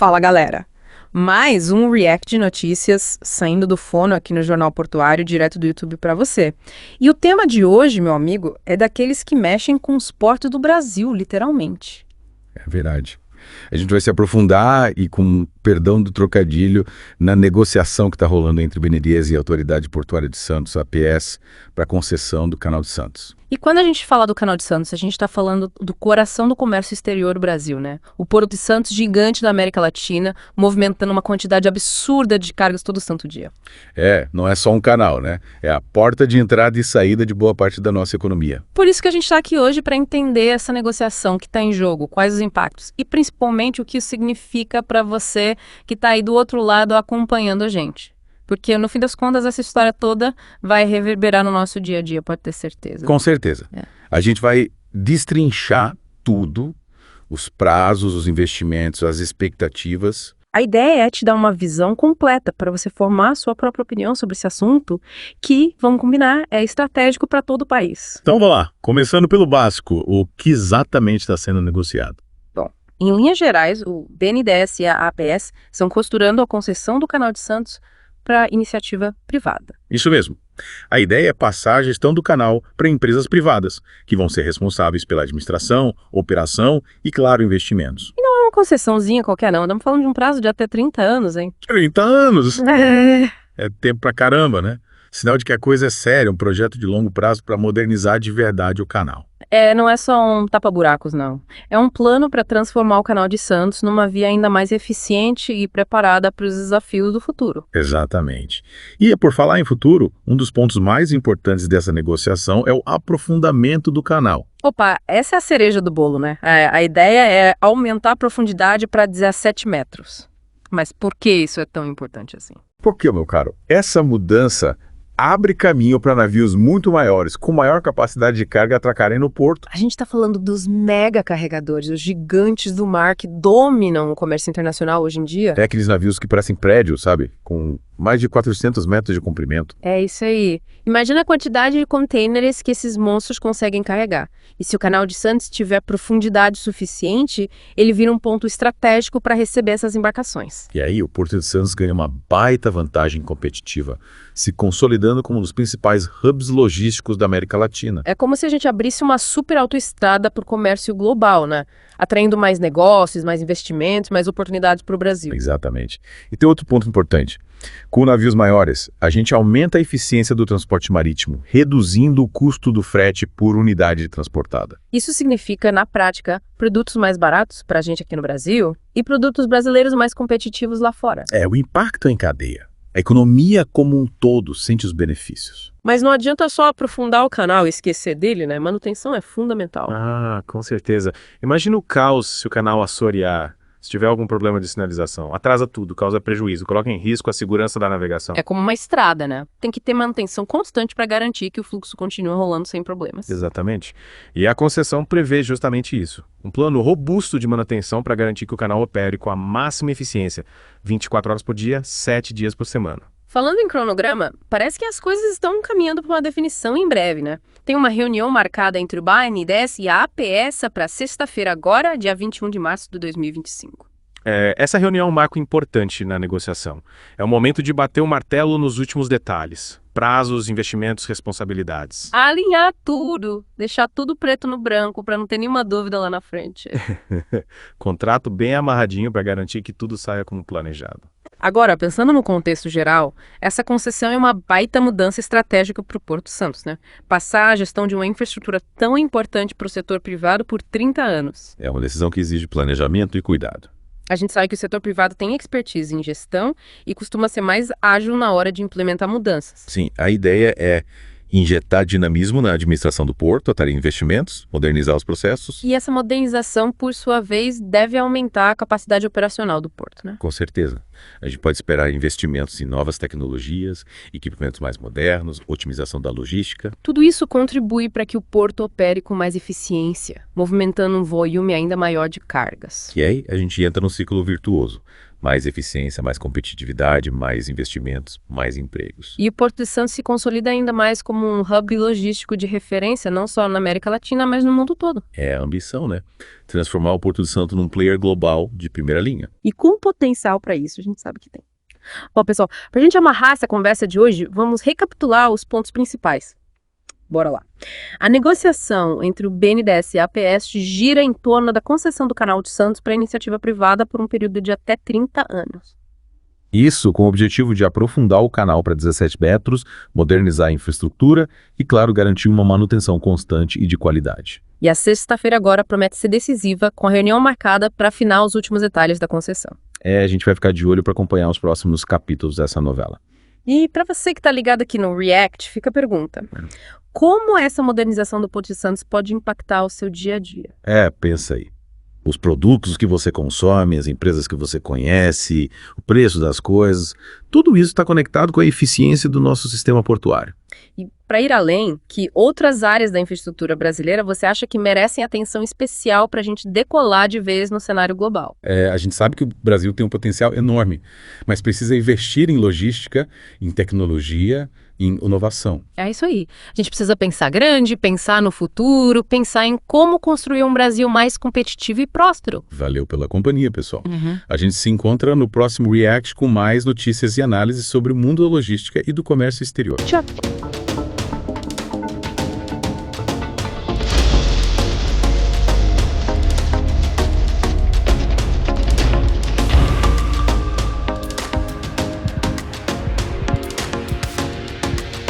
Fala, galera! Mais um React de notícias saindo do fono aqui no Jornal Portuário, direto do YouTube para você. E o tema de hoje, meu amigo, é daqueles que mexem com os portos do Brasil, literalmente. É verdade. A gente vai se aprofundar e, com perdão do trocadilho, na negociação que está rolando entre BNDES e a Autoridade Portuária de Santos, a APS, para a concessão do Canal de Santos. E quando a gente fala do Canal de Santos, a gente está falando do coração do comércio exterior do Brasil, né? O Porto de Santos, gigante da América Latina, movimentando uma quantidade absurda de cargas todo santo dia. Não é só um canal, né? É a porta de entrada e saída de boa parte da nossa economia. Por isso que a gente está aqui hoje para entender essa negociação que está em jogo, quais os impactos e principalmente o que isso significa para você que está aí do outro lado acompanhando a gente. Porque, no fim das contas, essa história toda vai reverberar no nosso dia a dia, pode ter certeza. Com certeza. A gente vai destrinchar tudo, os prazos, os investimentos, as expectativas. A ideia é te dar uma visão completa para você formar a sua própria opinião sobre esse assunto, que, vamos combinar, é estratégico para todo o país. Então vamos lá, começando pelo básico, o que exatamente está sendo negociado? Bom, em linhas gerais, o BNDES e a APS estão costurando a concessão do Canal de Santos para iniciativa privada. Isso mesmo. A ideia é passar a gestão do canal para empresas privadas, que vão ser responsáveis pela administração, operação e, claro, investimentos. E não é uma concessãozinha qualquer não, estamos falando de um prazo de até 30 anos, hein? 30 anos! É tempo pra caramba, né? Sinal de que a coisa é séria, um projeto de longo prazo para modernizar de verdade o canal. Não é só um tapa-buracos, não. É um plano para transformar o Canal de Santos numa via ainda mais eficiente e preparada para os desafios do futuro. Exatamente. E, por falar em futuro, um dos pontos mais importantes dessa negociação é o aprofundamento do canal. Opa, essa é a cereja do bolo, né? A ideia é aumentar a profundidade para 17 metros. Mas por que isso é tão importante assim? Porque, meu caro, essa mudança abre caminho para navios muito maiores, com maior capacidade de carga, atracarem no porto. A gente está falando dos mega carregadores, os gigantes do mar que dominam o comércio internacional hoje em dia. É aqueles navios que parecem prédios, sabe? Com mais de 400 metros de comprimento. É isso aí. Imagina a quantidade de contêineres que esses monstros conseguem carregar. E se o Canal de Santos tiver profundidade suficiente, ele vira um ponto estratégico para receber essas embarcações. E aí o Porto de Santos ganha uma baita vantagem competitiva, se consolidando como um dos principais hubs logísticos da América Latina. É como se a gente abrisse uma super autoestrada para o comércio global, né? Atraindo mais negócios, mais investimentos, mais oportunidades para o Brasil. Exatamente. E tem outro ponto importante. Com navios maiores, a gente aumenta a eficiência do transporte marítimo, reduzindo o custo do frete por unidade transportada. Isso significa, na prática, produtos mais baratos para a gente aqui no Brasil e produtos brasileiros mais competitivos lá fora. O impacto em cadeia. A economia como um todo sente os benefícios. Mas não adianta só aprofundar o canal e esquecer dele, né? Manutenção é fundamental. Ah, com certeza. Imagina o caos se o canal assorear, se tiver algum problema de sinalização. Atrasa tudo, causa prejuízo, coloca em risco a segurança da navegação. É como uma estrada, né? Tem que ter manutenção constante para garantir que o fluxo continue rolando sem problemas. Exatamente. E a concessão prevê justamente isso. Um plano robusto de manutenção para garantir que o canal opere com a máxima eficiência, 24 horas por dia, 7 dias por semana. Falando em cronograma, parece que as coisas estão caminhando para uma definição em breve, né? Tem uma reunião marcada entre o BNDES e a APS para sexta-feira agora, dia 21 de março de 2025. Essa reunião é um marco importante na negociação. É o momento de bater o martelo nos últimos detalhes. Prazos, investimentos, responsabilidades. Alinhar tudo, deixar tudo preto no branco para não ter nenhuma dúvida lá na frente. Contrato bem amarradinho para garantir que tudo saia como planejado. Agora, pensando no contexto geral, essa concessão é uma baita mudança estratégica para o Porto Santos, né? Passar a gestão de uma infraestrutura tão importante para o setor privado por 30 anos. É uma decisão que exige planejamento e cuidado. A gente sabe que o setor privado tem expertise em gestão e costuma ser mais ágil na hora de implementar mudanças. Sim, a ideia é injetar dinamismo na administração do porto, atrair investimentos, modernizar os processos. E essa modernização, por sua vez, deve aumentar a capacidade operacional do porto, né? Com certeza. A gente pode esperar investimentos em novas tecnologias, equipamentos mais modernos, otimização da logística. Tudo isso contribui para que o porto opere com mais eficiência, movimentando um volume ainda maior de cargas. E aí a gente entra num ciclo virtuoso. Mais eficiência, mais competitividade, mais investimentos, mais empregos. E o Porto de Santos se consolida ainda mais como um hub logístico de referência, não só na América Latina, mas no mundo todo. É a ambição, né? Transformar o Porto de Santos num player global de primeira linha. E com potencial para isso, a gente sabe que tem. Bom, pessoal, para a gente amarrar essa conversa de hoje, vamos recapitular os pontos principais. Bora lá. A negociação entre o BNDES e a APS gira em torno da concessão do Canal de Santos para iniciativa privada por um período de até 30 anos. Isso com o objetivo de aprofundar o canal para 17 metros, modernizar a infraestrutura e, claro, garantir uma manutenção constante e de qualidade. E a sexta-feira agora promete ser decisiva, com a reunião marcada para afinar os últimos detalhes da concessão. A gente vai ficar de olho para acompanhar os próximos capítulos dessa novela. E para você que está ligado aqui no React, fica a pergunta. Como essa modernização do Porto de Santos pode impactar o seu dia a dia? Pensa aí. Os produtos que você consome, as empresas que você conhece, o preço das coisas, tudo isso está conectado com a eficiência do nosso sistema portuário. E para ir além, que outras áreas da infraestrutura brasileira você acha que merecem atenção especial para a gente decolar de vez no cenário global? A gente sabe que o Brasil tem um potencial enorme, mas precisa investir em logística, em tecnologia, em inovação. É isso aí. A gente precisa pensar grande, pensar no futuro, pensar em como construir um Brasil mais competitivo e próspero. Valeu pela companhia, pessoal. A gente se encontra no próximo React com mais notícias e análises sobre o mundo da logística e do comércio exterior. Tchau.